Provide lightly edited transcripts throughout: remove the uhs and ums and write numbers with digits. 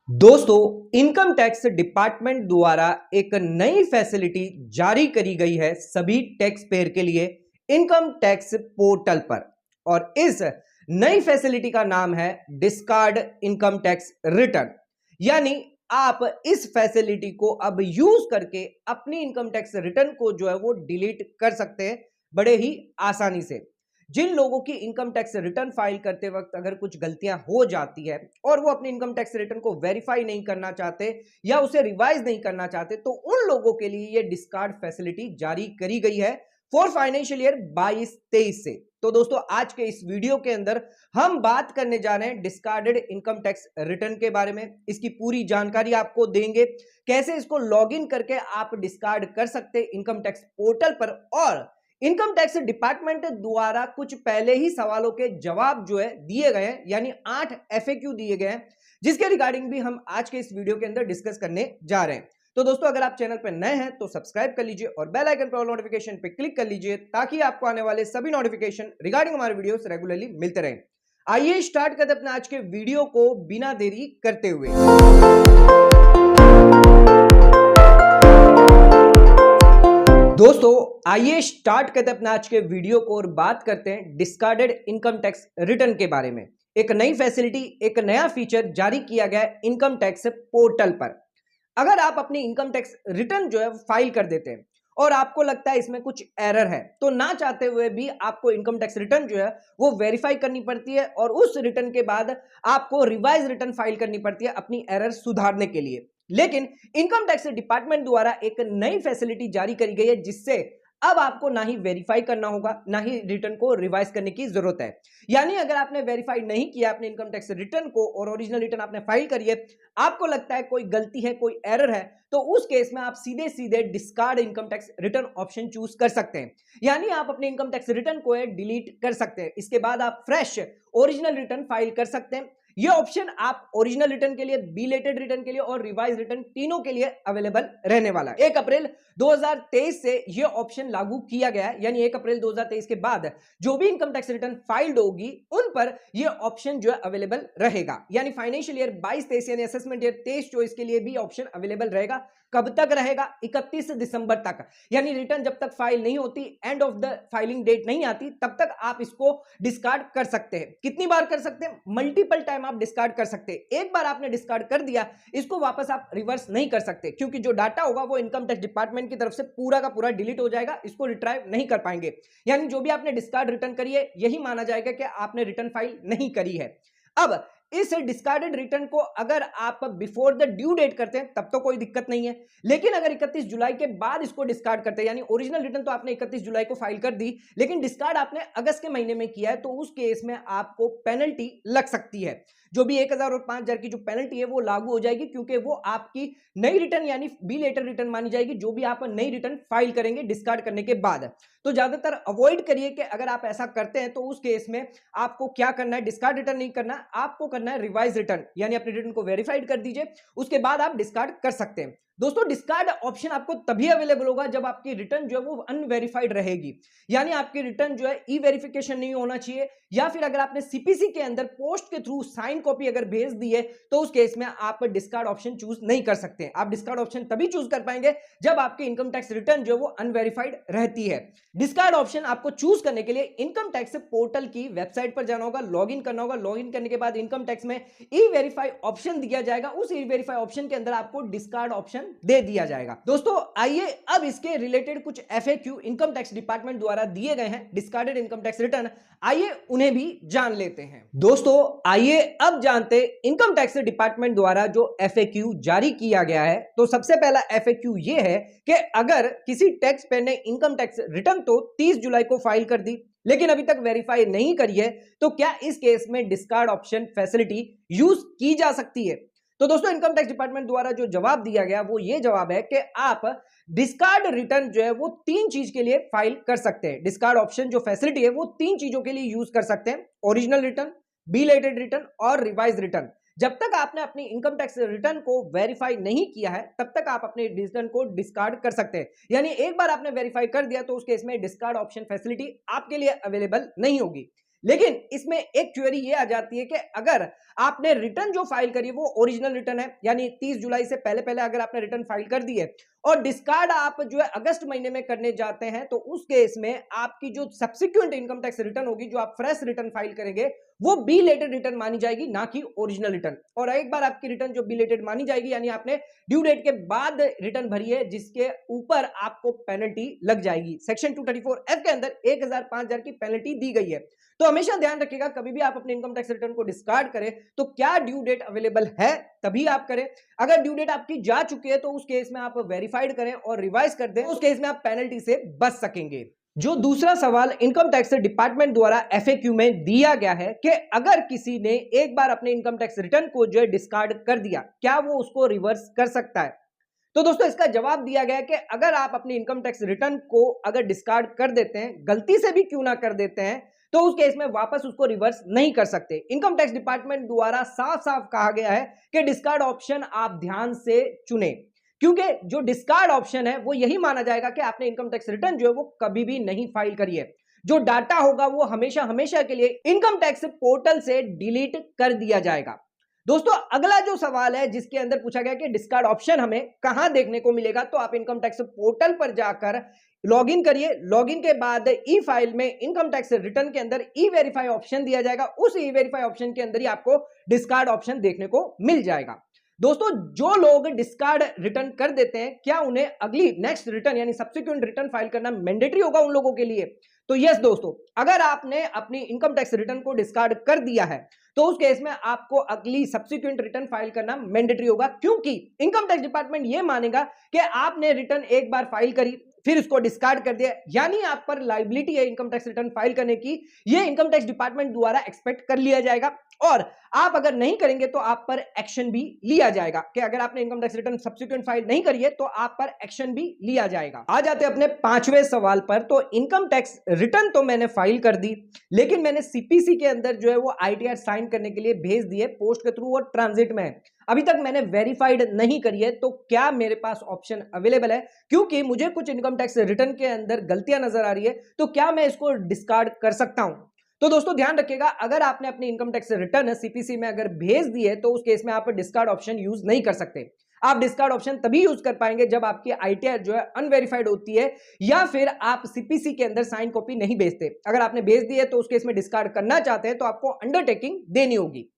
दोस्तों, income tax department द्वारा एक नई फैसिलिटी जारी करी गई है सभी टैक्स पेयर के लिए इनकम टैक्स पोर्टल पर। और इस नई फैसिलिटी का नाम है डिस्कार्ड इनकम टैक्स रिटर्न। यानी आप इस फैसिलिटी को अब यूज करके अपनी इनकम टैक्स रिटर्न को जो है वो डिलीट कर सकते हैं बड़े ही आसानी से। जिन लोगों की इनकम टैक्स रिटर्न फाइल करते वक्त अगर कुछ गलतियां हो जाती है और वो अपनी इनकम टैक्स रिटर्न को वेरीफाई नहीं करना चाहते या उसे रिवाइज नहीं करना चाहते, तो उन लोगों के लिए ये डिस्कार्ड फैसिलिटी जारी करी गई है फॉर फाइनेंशियल ईयर 22-23 से। तो दोस्तों, आज के इस वीडियो के अंदर हम बात करने जा रहे हैं डिस्कार्डेड इनकम टैक्स रिटर्न के बारे में। इसकी पूरी जानकारी आपको देंगे, कैसे इसको लॉगिन करके आप डिस्कार्ड कर सकते हैं इनकम टैक्स पोर्टल पर, और इनकम टैक्स डिपार्टमेंट द्वारा कुछ पहले ही सवालों के जवाब जो है दिए गए हैं, यानी 8 एफएक्यू दिए गए हैं, जिसके रिगार्डिंग भी हम आज के इस वीडियो के अंदर डिस्कस करने जा रहे हैं। तो दोस्तों, अगर आप चैनल पर नए हैं तो सब्सक्राइब कर लीजिए और बेल आइकन पर ऑल नोटिफिकेशन पे क्लिक कर लीजिए ताकि आपको आने वाले सभी नोटिफिकेशन रिगार्डिंग हमारे वीडियोस रेगुलरली मिलते रहें। आइए स्टार्ट करते हैं अपने आज के वीडियो को बिना देरी करते हुए। दोस्तों, आइए स्टार्ट करते हैं अपने आज के वीडियो को और बात करते हैं डिस्कार्डेड इनकम टैक्स रिटर्न के बारे में। एक नई फैसिलिटी, एक नया फीचर जारी किया गया है इनकम टैक्स पोर्टल पर। अगर आप अपनी इनकम टैक्स रिटर्न जो है फाइल कर देते हैं और आपको लगता है इसमें कुछ एरर है, तो ना चाहते हुए भी आपको इनकम टैक्स रिटर्न जो है वो वेरीफाई करनी पड़ती है और उस रिटर्न के बाद आपको रिवाइज रिटर्न फाइल करनी पड़ती है अपनी एरर सुधारने के लिए। लेकिन इनकम टैक्स डिपार्टमेंट द्वारा एक नई फैसिलिटी जारी करी गई है, जिससे अब आपको ना ही वेरीफाई करना होगा, ना ही रिटर्न को रिवाइज करने की जरूरत है। यानी अगर आपने वेरीफाई नहीं किया अपने इनकम टैक्स रिटर्न को और ओरिजिनल रिटर्न आपने फाइल करी है, आपको लगता है कोई गलती है, कोई एरर है, तो उस केस में आप सीधे सीधे discard income tax return option choose कर सकते हैं। यानी आप अपने इनकम टैक्स रिटर्न को डिलीट कर सकते हैं। इसके बाद आप फ्रेश ओरिजिनल रिटर्न फाइल कर सकते हैं। ये ऑप्शन आप ओरिजिनल रिटर्न के लिए, बिलेटेड रिटर्न के लिए और रिवाइज रिटर्न तीनों के लिए अवेलेबल रहने वाला है। 1 अप्रैल 2023 से ये ऑप्शन लागू किया गया है। यानी 1 अप्रैल 2023 के बाद जो भी इनकम टैक्स रिटर्न फाइल्ड होगी उन पर ये ऑप्शन जो है अवेलेबल रहेगा। यानी फाइनेंशियल ईयर 22-23 यानी असेसमेंट ईयर 23-24 के लिए भी ऑप्शन अवेलेबल रहेगा। कब तक रहेगा? 31 दिसंबर तक। यानी रिटर्न जब तक फाइल नहीं होती, end of the filing date नहीं आती, तब तक आप इसको डिस्कार्ड कर सकते हैं। कितनी बार कर सकते हैं? मल्टीपल टाइम आप डिस्कार्ड कर सकते हैं। एक बार आपने डिस्कार्ड कर दिया, इसको वापस आप रिवर्स नहीं कर सकते, क्योंकि जो डाटा होगा वो इनकम टैक्स डिपार्टमेंट की तरफ से पूरा का पूरा डिलीट हो जाएगा, इसको रिट्राइव नहीं कर पाएंगे। यानी जो भी आपने डिस्कार्ड रिटर्न करी है, यही माना जाएगा कि आपने रिटर्न फाइल नहीं करी है। अब इस डिस्कार्डेड रिटर्न को अगर आप बिफोर द ड्यू डेट करते हैं तब तो कोई दिक्कत नहीं है, लेकिन अगर 31 जुलाई के बाद इसको डिस्कार्ड करते हैं, यानी ओरिजिनल रिटर्न तो आपने 31 जुलाई को फाइल कर दी, लेकिन डिस्कार्ड आपने अगस्त के महीने में किया है, तो उस केस में आपको पेनल्टी लग सकती है। जो भी 1000 और 5000 की जो पेनल्टी है वो लागू हो जाएगी, क्योंकि वो आपकी नई रिटर्न यानी बिलेटर रिटर्न मानी जाएगी, जो भी आप नई रिटर्न फाइल करेंगे डिस्कार्ड करने के बाद। तो ज्यादातर अवॉइड करिए कि अगर आप ऐसा करते हैं तो उस केस में आपको क्या करना है, डिस्कार्ड रिटर्न नहीं करना, आपको करना है रिवाइज रिटर्न। यानी अपने रिटर्न को वेरीफाइड कर दीजिए, उसके बाद आप डिस्कार्ड कर सकते हैं। दोस्तों, डिस्कार्ड ऑप्शन आपको तभी अवेलेबल होगा जब आपकी रिटर्न जो है वो अनवेरिफाइड रहेगी। यानी आपकी रिटर्न जो है ई वेरिफिकेशन नहीं होना चाहिए, या फिर अगर आपने सीपीसी के अंदर पोस्ट के थ्रू साइन कॉपी अगर भेज दी है, तो उस केस में आप डिस्कार्ड ऑप्शन चूज नहीं कर सकते। आप डिस्कार्ड ऑप्शन तभी चूज कर पाएंगे जब आपकी इनकम टैक्स रिटर्न जो है वो अनवेरिफाइड रहती है। डिस्कार्ड ऑप्शन आपको चूज करने के लिए इनकम टैक्स पोर्टल की वेबसाइट पर जाना होगा, लॉगिन करना होगा। लॉगिन करने के बाद इनकम टैक्स में ई वेरीफाई ऑप्शन दिया जाएगा, उस ई वेरीफाई ऑप्शन के अंदर आपको डिस्कार्ड ऑप्शन दे दिया जाएगा। दोस्तों, आइए अब इसके रिलेटेड कुछ एफएक्यू इनकम टैक्स डिपार्टमेंट द्वारा दिए गए हैं डिस्कार्डेड इनकम टैक्स रिटर्न, आइए उन्हें भी जान लेते हैं। दोस्तों, आइए अब जानते इनकम टैक्स डिपार्टमेंट द्वारा जो एफएक्यू जारी किया गया है। तो सबसे पहला एफएक्यू ये है कि अगर किसी टैक्स पेयर ने इनकम टैक्स रिटर्न तो 30 जुलाई को फाइल कर दी, लेकिन अभी तक वेरीफाई नहीं करी है, तो क्या इस केस में डिस्कार्ड ऑप्शन फैसिलिटी यूज की जा सकती है? तो दोस्तों, इनकम टैक्स डिपार्टमेंट द्वारा जो जवाब दिया गया वो ये जवाब है कि आप डिस्कार्ड रिटर्न जो है वो 3 चीज के लिए फाइल कर सकते हैं। डिस्कार्ड ऑप्शन जो फैसिलिटी है वो 3 चीजों के लिए यूज कर सकते हैं: ओरिजिनल रिटर्न, बिलेटेड रिटर्न और रिवाइज रिटर्न। जब तक आपने अपनी इनकम टैक्स रिटर्न को वेरीफाई नहीं किया है, तब तक आप अपने रिटर्न को डिस्कार्ड कर सकते हैं। यानी एक बार आपने वेरीफाई कर दिया तो उस केस में डिस्कार्ड ऑप्शन फैसिलिटी आपके लिए अवेलेबल नहीं होगी। लेकिन इसमें एक क्वेरी ये आ जाती है कि अगर आपने रिटर्न जो फाइल करी वो ओरिजिनल रिटर्न है, यानी 30 जुलाई से पहले पहले अगर आपने रिटर्न फाइल कर दी है और डिस्कार्ड आप जो है अगस्त महीने में करने जाते हैं, तो उस केस में आपकी जो सब्सिक्वेंट इनकम टैक्स रिटर्न होगी, जो आप फ्रेश रिटर्न फाइल करेंगे, वो बिलेटेड रिटर्न मानी जाएगी, ना कि ओरिजिनल रिटर्न। और एक बार आपकी रिटर्न जो बिलेटेड मानी जाएगी, यानी आपने ड्यू डेट के बाद रिटर्न भरी है, जिसके ऊपर आपको पेनल्टी लग जाएगी। सेक्शन 234F के अंदर 1000 5000 की पेनल्टी दी गई है। तो हमेशा ध्यान रखिएगा, कभी भी आप अपने इनकम टैक्स रिटर्न को डिस्कार्ड करें तो क्या ड्यू डेट अवेलेबल है तभी आप करें। अगर ड्यू डेट आपकी जा चुकी है तो उस केस में आप वेरीफाइड करें और रिवाइज कर दें, उस केस में आप पेनल्टी से बच सकेंगे। जो दूसरा सवाल इनकम टैक्स डिपार्टमेंट द्वारा एफएक्यू में दिया गया है कि अगर किसी ने एक बार अपने इनकम टैक्स रिटर्न को जो है डिस्कार्ड कर दिया, क्या वो उसको रिवर्स कर सकता है? तो दोस्तों इसका जवाब दिया गया है कि अगर आप अपनी इनकम टैक्स रिटर्न को अगर डिस्कार्ड कर देते हैं, गलती से भी क्यों ना कर देते हैं, तो उस केस में वापस उसको रिवर्स नहीं कर सकते। इनकम टैक्स डिपार्टमेंट द्वारा साफ साफ कहा गया है कि डिस्कार्ड ऑप्शन आप ध्यान से चुने, क्योंकि जो डिस्कार्ड ऑप्शन है वो यही माना जाएगा कि आपने इनकम टैक्स रिटर्न जो है वो कभी भी नहीं फाइल करी है। जो डाटा होगा वो हमेशा हमेशा के लिए इनकम टैक्स पोर्टल से डिलीट कर दिया जाएगा। दोस्तों अगला जो सवाल है जिसके अंदर पूछा गया कि डिस्कार्ड ऑप्शन हमें कहां देखने को मिलेगा, तो आप इनकम टैक्स पोर्टल पर जाकर लॉगिन करिए। लॉगिन के बाद ई फाइल में इनकम टैक्स रिटर्न के अंदर ई वेरीफाई ऑप्शन दिया जाएगा। उस ई वेरीफाई ऑप्शन के अंदर ही आपको डिस्कार्ड ऑप्शन देखने को मिल जाएगा। दोस्तों जो लोग डिस्कार्ड रिटर्न कर देते हैं, क्या उन्हें अगली नेक्स्ट रिटर्न यानी सब्सिक्वेंट रिटर्न फाइल करना मैंडेटरी होगा उन लोगों के लिए? तो यस दोस्तों, अगर आपने अपनी इनकम टैक्स रिटर्न को डिस्कार्ड कर दिया है तो उस केस में आपको अगली सब्सिक्वेंट रिटर्न फाइल करना मैंडेटरी होगा, क्योंकि इनकम टैक्स डिपार्टमेंट यह मानेगा कि आपने रिटर्न एक बार फाइल करी फिर उसको डिस्कार्ड कर दिया, यानी आप पर लायबिलिटी है इनकम टैक्स रिटर्न फाइल करने की, यह इनकम टैक्स डिपार्टमेंट द्वारा एक्सपेक्ट कर लिया जाएगा। और आप अगर नहीं करेंगे तो आप पर एक्शन भी लिया जाएगा कि अगर आपने income tax return subsequent file नहीं करी है तो आप पर एक्शन भी लिया जाएगा। आ जाते हैं अपने पांचवें सवाल पर। तो इनकम टैक्स रिटर्न तो मैंने फाइल कर दी, लेकिन मैंने सीपीसी के अंदर जो है वो आईटीआर साइन करने के लिए भेज दिए पोस्ट के थ्रू और ट्रांजिट में, अभी तक मैंने वेरीफाइड नहीं करी है, तो क्या मेरे पास ऑप्शन अवेलेबल है? क्योंकि मुझे कुछ इनकम टैक्स रिटर्न के अंदर गलतियां नजर आ रही है, तो क्या मैं इसको डिस्कार्ड कर सकता हूं? तो दोस्तों ध्यान रखिएगा, अगर आपने अपनी इनकम टैक्स रिटर्न सीपीसी में अगर भेज दी है तो उस केस में आप डिस्कार्ड ऑप्शन यूज नहीं कर सकते। आप डिस्कार्ड ऑप्शन तभी यूज कर पाएंगे जब आपकी आईटीआर जो है अनवेरिफाइड होती है या फिर आप सीपीसी के अंदर साइन कॉपी नहीं भेजते। अगर आपने भेज दी है तो उस केस में डिस्कार्ड करना चाहते हैं तो आपको अंडरटेकिंग देनी होगी।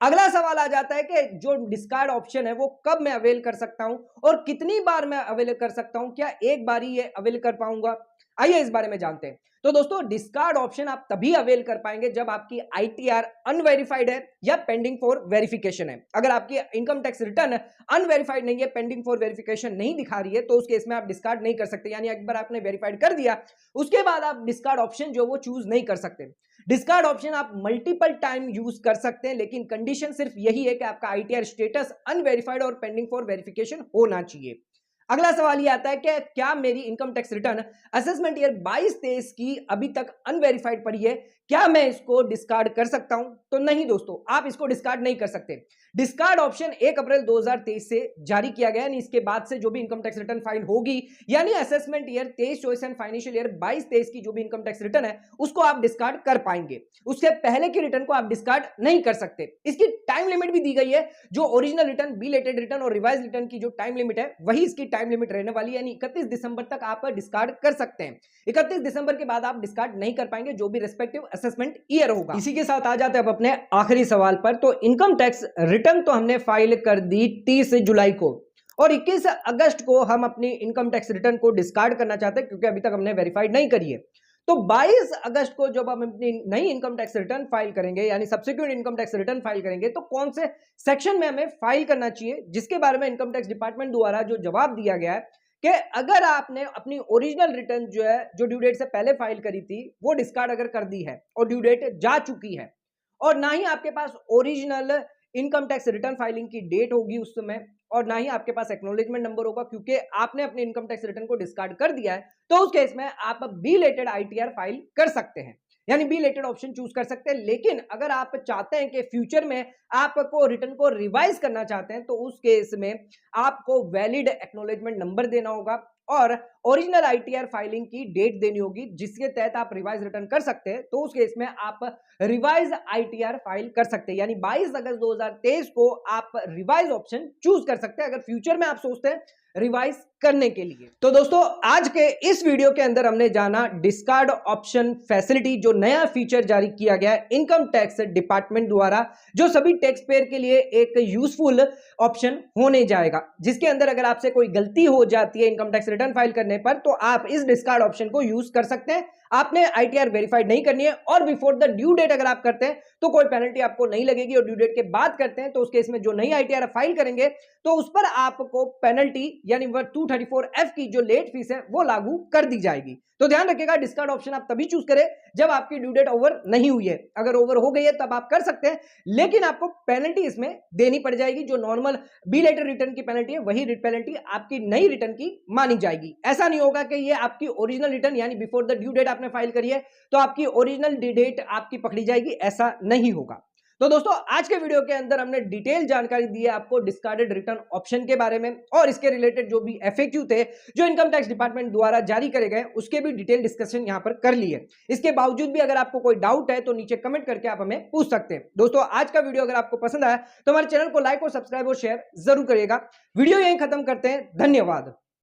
अगला सवाल आ जाता है कि जो डिस्कार्ड ऑप्शन है वो कब मैं अवेल कर सकता हूं और कितनी बार मैं अवेल कर सकता हूं, क्या एक बार ही ये अवेल कर पाऊंगा? आइए इस बारे में जानते हैं। तो दोस्तों डिस्कार्ड ऑप्शन आप तभी अवेल कर पाएंगे जब आपकी आईटीआर अनवेरिफाइड है या पेंडिंग फॉर वेरिफिकेशन है। अगर आपकी इनकम टैक्स रिटर्न अनवेरिफाइड नहीं है, पेंडिंग फॉर वेरिफिकेशन नहीं दिखा रही है, तो उस केस में आप डिस्कार्ड नहीं कर सकते। यानी एक बार आपने वेरीफाइड कर दिया उसके बाद आप डिस्कार्ड ऑप्शन जो वो चूज नहीं कर सकते। डिस्कार्ड ऑप्शन आप मल्टीपल टाइम यूज कर सकते हैं, लेकिन कंडीशन सिर्फ यही है कि आपका आईटीआर स्टेटस अनवेरिफाइड और पेंडिंग फॉर वेरिफिकेशन होना चाहिए। अगला सवाल ये आता है कि क्या मेरी income tax return assessment year 22-23 की अभी तक अनवेरिफाइड पड़ी है, क्या मैं इसको डिस्कार्ड कर सकता हूं? तो नहीं दोस्तों, आप इसको डिस्कार्ड नहीं कर सकते। डिस्कार्ड ऑप्शन 1 अप्रैल 2023 से जारी किया गया, यानी इसके बाद से जो भी इनकम टैक्स रिटर्न फाइल होगी, यानी assessment year 23-24 and financial year 22-23 की जो भी इनकम टैक्स रिटर्न है उसको आप डिस्कार्ड कर पाएंगे। उससे पहले की रिटर्न को आप डिस्कार्ड नहीं कर सकते। इसकी टाइम लिमिट भी दी गई है, जो ओरिजिनल रिटर्न, बिलेटेड रिटर्न और रिवाइज रिटर्न की जो टाइम लिमिट है वही इसकी टाइम लिमिट रहने वाली है, यानी 31 दिसंबर तक आप डिस्कार्ड कर सकते हैं। 31 दिसंबर के बाद आप डिस्कार्ड नहीं कर पाएंगे जो भी रिस्पेक्टिव असेसमेंट ईयर होगा। इसी के साथ आ जाते हैं अब अपने आखिरी सवाल पर। तो इनकम टैक्स रिटर्न तो हमने फाइल कर दी 30 जुलाई को और 21 अगस्त को हम अपनी इनकम टैक्स रिटर्न को डिस्कार्ड करना चाहते हैं क्योंकि अभी तक हमने वेरीफाइड नहीं करी है। तो 22 अगस्त को जब हम अपनी नई इनकम टैक्स रिटर्न फाइल करेंगे, यानी subsequent income tax return file करेंगे, तो कौन से सेक्शन में हमें फाइल करना चाहिए, जिसके बारे में इनकम टैक्स डिपार्टमेंट द्वारा जो जवाब दिया गया है कि अगर आपने अपनी ओरिजिनल रिटर्न जो है जो ड्यू डेट से पहले फाइल करी थी वो डिस्कार्ड अगर कर दी है और ड्यू डेट जा चुकी है और ना ही आपके पास original income tax return filing की डेट होगी उस समय और ना ही आपके पास एक्नॉलेजमेंट नंबर होगा क्योंकि आपने अपने इनकम टैक्स रिटर्न को डिस्कार्ड कर दिया है, तो उस केस में आप बिलेटेड आईटीआर फाइल कर सकते हैं, यानी बिलेटेड ऑप्शन चूज कर सकते हैं। लेकिन अगर आप चाहते हैं कि फ्यूचर में आपको रिटर्न को रिवाइज करना चाहते हैं तो उस केस में आपको वैलिड एक्नॉलेजमेंट नंबर देना होगा और ओरिजिनल आईटीआर फाइलिंग की डेट देनी होगी जिसके तहत आप रिवाइज रिटर्न कर सकते हैं। तो उस केस में आप रिवाइज आईटीआर फाइल कर सकते हैं, यानी 22 अगस्त 2023 को आप रिवाइज ऑप्शन चूज कर सकते हैं अगर फ्यूचर में आप सोचते हैं रिवाइज करने के लिए। तो दोस्तों आज के इस वीडियो के अंदर हमने जाना डिस्कार्ड ऑप्शन फैसिलिटी, जो नया फीचर जारी किया गया है इनकम टैक्स डिपार्टमेंट द्वारा, जो सभी टैक्स पेयर के लिए एक यूजफुल ऑप्शन होने जाएगा, जिसके अंदर अगर आपसे कोई गलती हो जाती है इनकम टैक्स रिटर्न फाइल करने पर तो आप इस डिस्कार्ड ऑप्शन को यूज कर सकते हैं। आपने आईटीआर वेरीफाइड नहीं करनी है और बिफोर द ड्यू डेट अगर आप करते हैं तो कोई पेनल्टी आपको नहीं लगेगी, और ड्यू डेट के बाद करते हैं तो उस केस में जो नई आईटीआर फाइल करेंगे तो उस पर आपको पेनल्टी यानी 234F की जो लेट फीस है वो लागू कर दी जाएगी। तो ध्यान रखिएगा डिस्कार्ड ऑप्शन आप तभी चूज करें जब आपकी ड्यू डेट ओवर नहीं हुई है। अगर ओवर हो गई है तब आप कर सकते हैं, लेकिन आपको पेनल्टी इसमें देनी पड़ जाएगी। जो नॉर्मल बी लेटर रिटर्न की पेनल्टी है वही पेनल्टी आपकी नई रिटर्न की मानी जाएगी। ऐसा नहीं होगा कि ये आपकी ओरिजिनल रिटर्न यानी बिफोर द ड्यू डेट आपने फाइल करी है तो आपकी ओरिजिनल डेट आपकी पकड़ी जाएगी, ऐसा नहीं होगा। तो दोस्तों आज के वीडियो के अंदर हमने डिटेल जानकारी दी है आपको डिस्कार्डेड रिटर्न ऑप्शन के बारे में, और इसके रिलेटेड जो भी एफएक्यू थे जो इनकम टैक्स डिपार्टमेंट द्वारा जारी करे गए उसके भी डिटेल डिस्कशन यहां पर कर ली है। इसके बावजूद भी अगर आपको कोई डाउट है तो नीचे कमेंट करके आप हमें पूछ सकते हैं। दोस्तों आज का वीडियो अगर आपको पसंद आया तो हमारे चैनल को लाइक और सब्सक्राइब और शेयर जरूर करिएगा। वीडियो यहीं खत्म करते हैं, धन्यवाद।